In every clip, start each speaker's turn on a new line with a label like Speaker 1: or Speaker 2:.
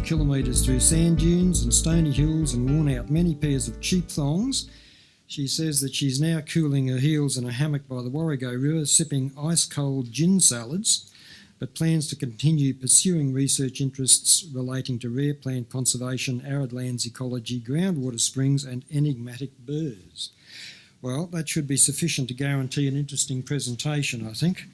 Speaker 1: kilometres through sand dunes and stony hills and worn out many pairs of cheap thongs. She says that she's now cooling her heels in a hammock by the Warrego River, sipping ice-cold gin salads, but plans to continue pursuing research interests relating to rare plant conservation, arid lands ecology, groundwater springs and enigmatic birds. Well, that should be sufficient to guarantee an interesting presentation, I think.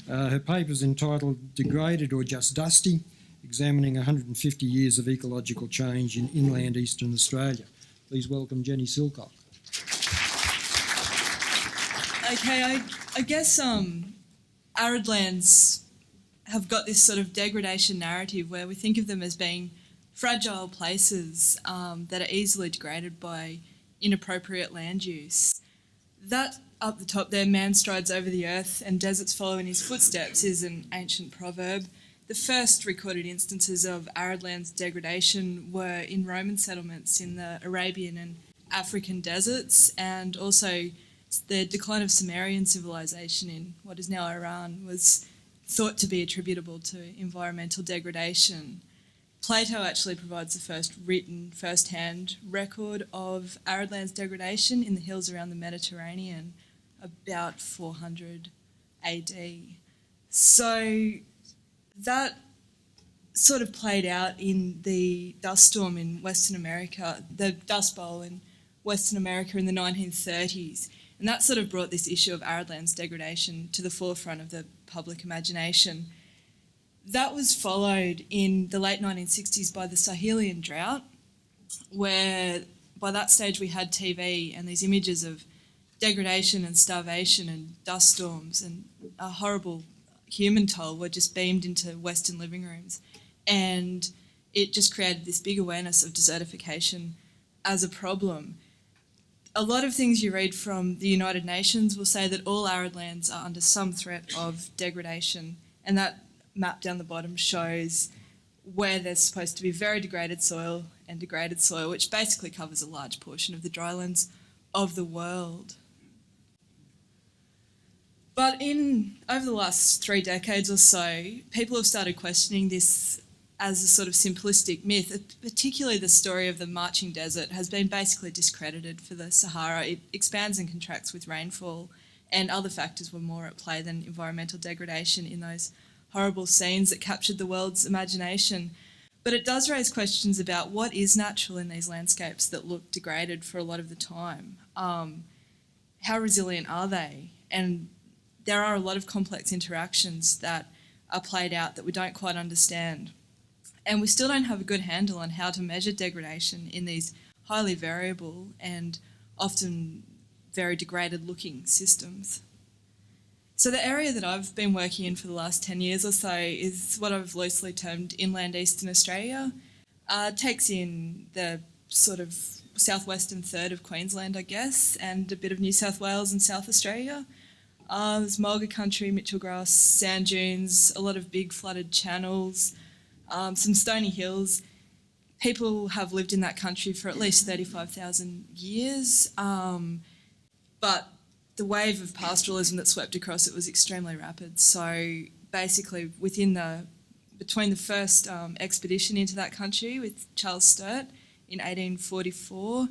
Speaker 1: Her paper is entitled Degraded or Just Dusty, examining 150 years of ecological change in inland eastern Australia. Please welcome Jenny Silcock.
Speaker 2: Okay, I guess arid lands have got this sort of degradation narrative where we think of them as being fragile places that are easily degraded by inappropriate land use. That up the top there, man strides over the earth and deserts follow in his footsteps, is an ancient proverb. The first recorded instances of arid lands degradation were in Roman settlements in the Arabian and African deserts, and also the decline of Sumerian civilization in what is now Iran was thought to be attributable to environmental degradation. Plato actually provides the first written, first-hand record of arid lands degradation in the hills around the Mediterranean, about 400 AD. So that sort of played out in the dust storm in Western America, the Dust Bowl in Western America in the 1930s. And that sort of brought this issue of arid lands degradation to the forefront of the public imagination. That was followed in the late 1960s by the Sahelian drought, where by that stage we had TV and these images of degradation and starvation and dust storms and a horrible human toll were just beamed into Western living rooms. And it just created this big awareness of desertification as a problem. A lot of things you read from the United Nations will say that all arid lands are under some threat of degradation, and that map down the bottom shows where there's supposed to be very degraded soil and degraded soil, which basically covers a large portion of the drylands of the world. But over the last 3 decades or so, people have started questioning this as a sort of simplistic myth. Particularly the story of the marching desert has been basically discredited for the Sahara. It expands and contracts with rainfall, and other factors were more at play than environmental degradation in those horrible scenes that captured the world's imagination. But it does raise questions about what is natural in these landscapes that look degraded for a lot of the time. How resilient are they? And there are a lot of complex interactions that are played out that we don't quite understand. And we still don't have a good handle on how to measure degradation in these highly variable and often very degraded looking systems. So the area that I've been working in for the last 10 years or so is what I've loosely termed inland eastern Australia. It takes in the sort of southwestern third of Queensland, I guess, and a bit of New South Wales and South Australia. There's mulga country, Mitchell grass, sand dunes, a lot of big flooded channels, some stony hills. People have lived in that country for at least 35,000 years, but the wave of pastoralism that swept across it was extremely rapid. So basically between the first expedition into that country with Charles Sturt in 1844,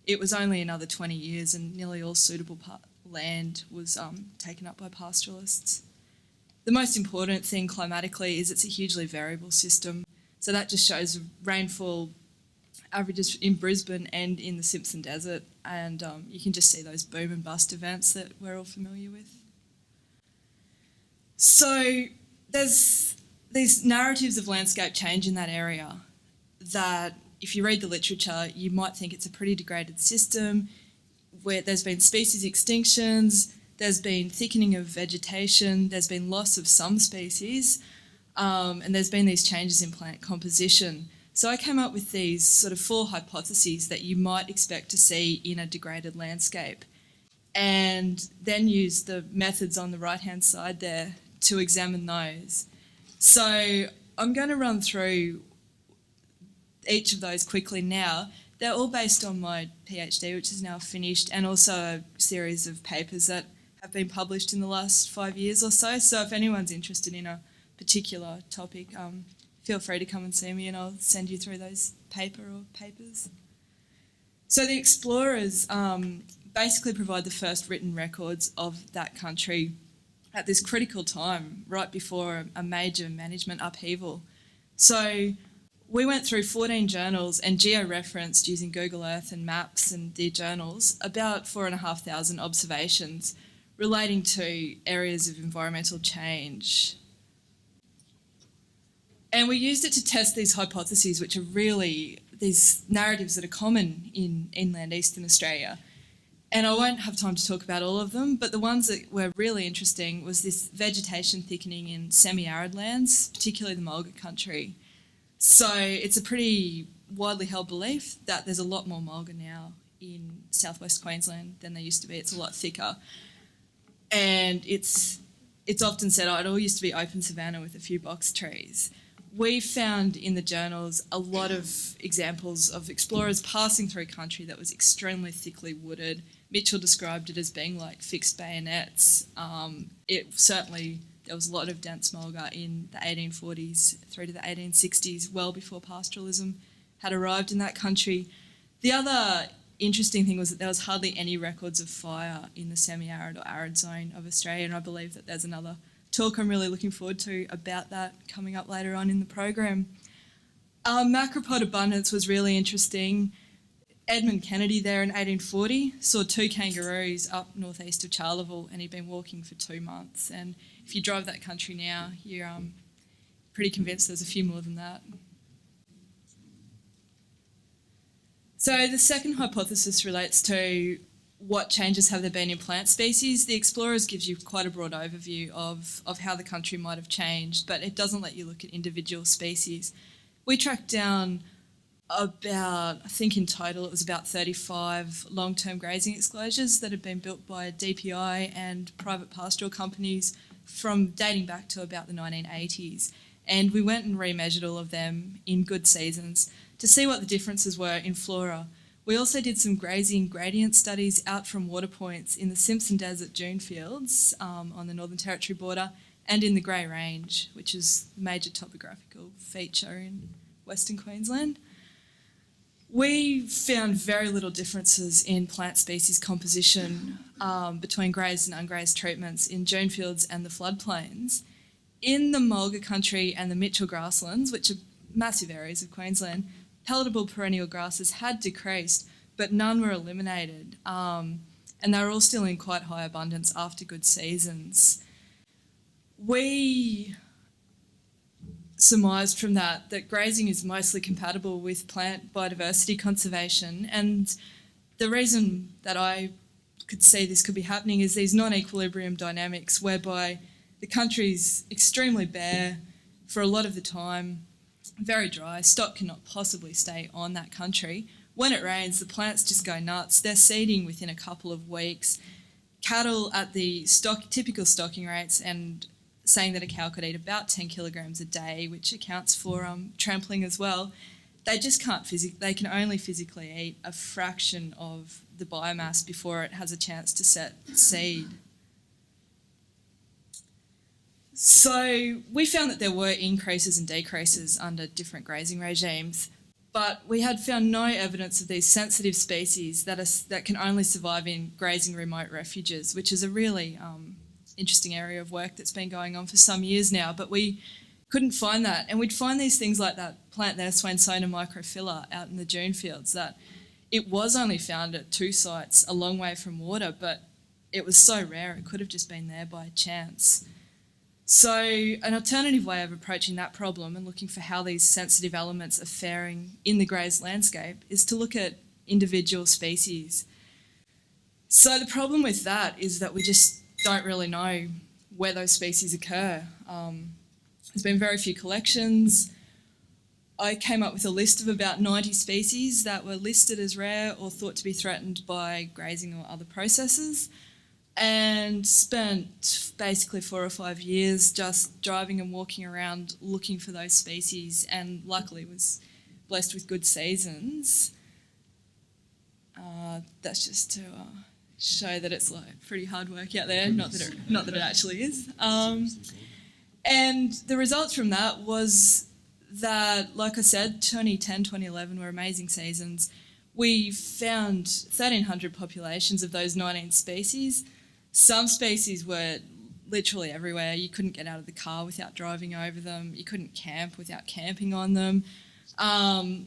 Speaker 2: it was only another 20 years and nearly all suitable land was taken up by pastoralists. The most important thing climatically is it's a hugely variable system. So that just shows rainfall averages in Brisbane and in the Simpson Desert, and you can just see those boom and bust events that we're all familiar with. So there's these narratives of landscape change in that area that if you read the literature, you might think it's a pretty degraded system where there's been species extinctions, there's been thickening of vegetation, there's been loss of some species, and there's been these changes in plant composition. So I came up with these sort of 4 hypotheses that you might expect to see in a degraded landscape, and then used the methods on the right-hand side there to examine those. So I'm going to run through each of those quickly now. They're all based on my PhD, which is now finished, and also a series of papers that have been published in the last 5 years or so. So if anyone's interested in a particular topic, feel free to come and see me and I'll send you through those papers. So the explorers basically provide the first written records of that country at this critical time, right before a major management upheaval. So we went through 14 journals and geo-referenced using Google Earth and maps and their journals about 4,500 observations relating to areas of environmental change. And we used it to test these hypotheses, which are really these narratives that are common in inland Eastern Australia. And I won't have time to talk about all of them, but the ones that were really interesting was this vegetation thickening in semi-arid lands, particularly the mulga country. So it's a pretty widely held belief that there's a lot more mulga now in southwest Queensland than there used to be. It's a lot thicker. And it's often said, oh, it all used to be open savanna with a few box trees. We found in the journals a lot of examples of explorers passing through country that was extremely thickly wooded. Mitchell described it as being like fixed bayonets. There was a lot of dense mulga in the 1840s through to the 1860s, well before pastoralism had arrived in that country. The other interesting thing was that there was hardly any records of fire in the semi-arid or arid zone of Australia, and I believe that there's another talk I'm really looking forward to about that coming up later on in the program. Macropod abundance was really interesting. Edmund Kennedy there in 1840 saw 2 kangaroos up northeast of Charleville, and he'd been walking for 2 months. And if you drive that country now, you're pretty convinced there's a few more than that. So the second hypothesis relates to what changes have there been in plant species. The Explorers gives you quite a broad overview of how the country might have changed, but it doesn't let you look at individual species. We tracked down about, I think in total it was about 35 long-term grazing exclosures that had been built by DPI and private pastoral companies from dating back to about the 1980s. And we went and remeasured all of them in good seasons to see what the differences were in flora. We also did some grazing gradient studies out from water points in the Simpson Desert dune fields on the Northern Territory border and in the Grey Range, which is a major topographical feature in Western Queensland. We found very little differences in plant species composition between grazed and ungrazed treatments in dune fields and the floodplains. In the Mulga country and the Mitchell grasslands, which are massive areas of Queensland, palatable perennial grasses had decreased, but none were eliminated. And they were all still in quite high abundance after good seasons. We surmised from that grazing is mostly compatible with plant biodiversity conservation, and the reason that I could see this could be happening is these non-equilibrium dynamics whereby the country's extremely bare for a lot of the time, very dry, stock cannot possibly stay on that country. When it rains, the plants just go nuts. They're seeding within a couple of weeks. Cattle at the typical stocking rates, and saying that a cow could eat about 10 kilograms a day, which accounts for trampling as well, they just can't they can only physically eat a fraction of the biomass before it has a chance to set seed. So we found that there were increases and decreases under different grazing regimes, but we had found no evidence of these sensitive species that can only survive in grazing remote refuges, which is a really interesting area of work that's been going on for some years now, but we couldn't find that. And we'd find these things like that plant there, Swainsona microphylla, out in the dune fields, that it was only found at 2 sites a long way from water, but it was so rare it could have just been there by chance. So an alternative way of approaching that problem and looking for how these sensitive elements are faring in the grazed landscape is to look at individual species. So the problem with that is that we just don't really know where those species occur. There's been very few collections. I came up with a list of about 90 species that were listed as rare or thought to be threatened by grazing or other processes, and spent basically 4 or 5 years just driving and walking around looking for those species, and luckily was blessed with good seasons. That's just to show that it's like pretty hard work out there, not that it actually is. And the results from that was that, like I said, 2010, 2011 were amazing seasons. We found 1,300 populations of those 19 species. Some species were literally everywhere. You couldn't get out of the car without driving over them. You couldn't camp without camping on them.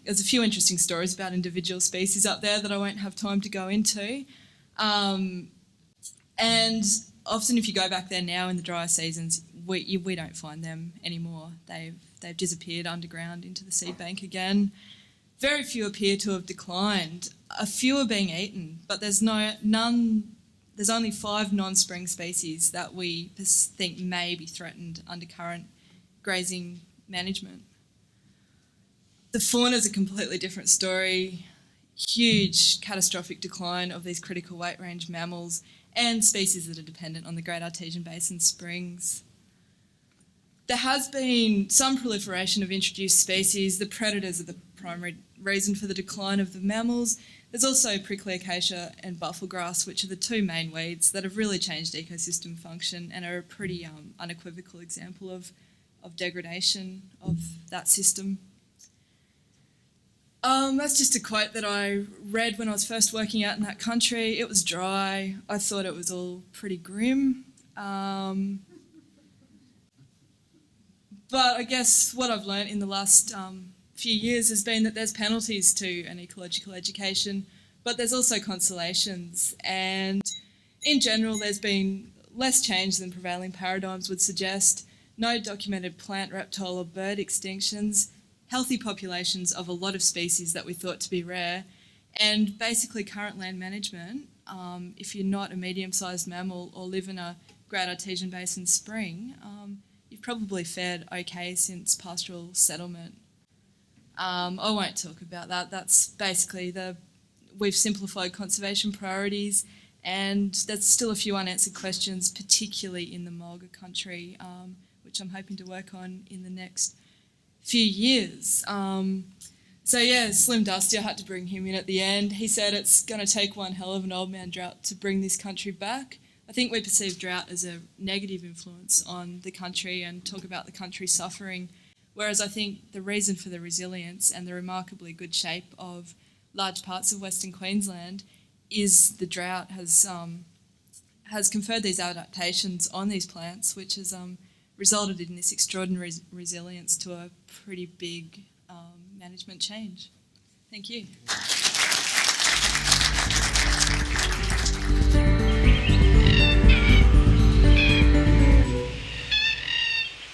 Speaker 2: There's a few interesting stories about individual species up there that I won't have time to go into. And often if you go back there now in the drier seasons, we don't find them anymore. They've disappeared underground into the seed bank again. Very few appear to have declined. A few are being eaten, but there's only 5 non-spring species that we think may be threatened under current grazing management. The fauna is a completely different story. Huge catastrophic decline of these critical weight range mammals and species that are dependent on the Great Artesian Basin springs. There has been some proliferation of introduced species. The predators are the primary reason for the decline of the mammals. There's also prickly acacia and buffel grass, which are the 2 main weeds that have really changed ecosystem function and are a pretty unequivocal example of degradation of that system. That's just a quote that I read when I was first working out in that country. It was dry. I thought it was all pretty grim. But I guess what I've learnt in the last few years has been that there's penalties to an ecological education, but there's also consolations. And in general, there's been less change than prevailing paradigms would suggest. No documented plant, reptile or bird extinctions, healthy populations of a lot of species that we thought to be rare, and basically current land management. If you're not a medium-sized mammal or live in a Great Artesian Basin spring, you've probably fared okay since pastoral settlement. I won't talk about that. That's basically we've simplified conservation priorities, and there's still a few unanswered questions, particularly in the Mulga country, which I'm hoping to work on in the next few years. So yeah, Slim Dusty, I had to bring him in at the end. He said it's going to take one hell of an old man drought to bring this country back. I think we perceive drought as a negative influence on the country and talk about the country suffering, whereas I think the reason for the resilience and the remarkably good shape of large parts of Western Queensland is the drought has conferred these adaptations on these plants, which has resulted in this extraordinary resilience to a pretty big management change. Thank you.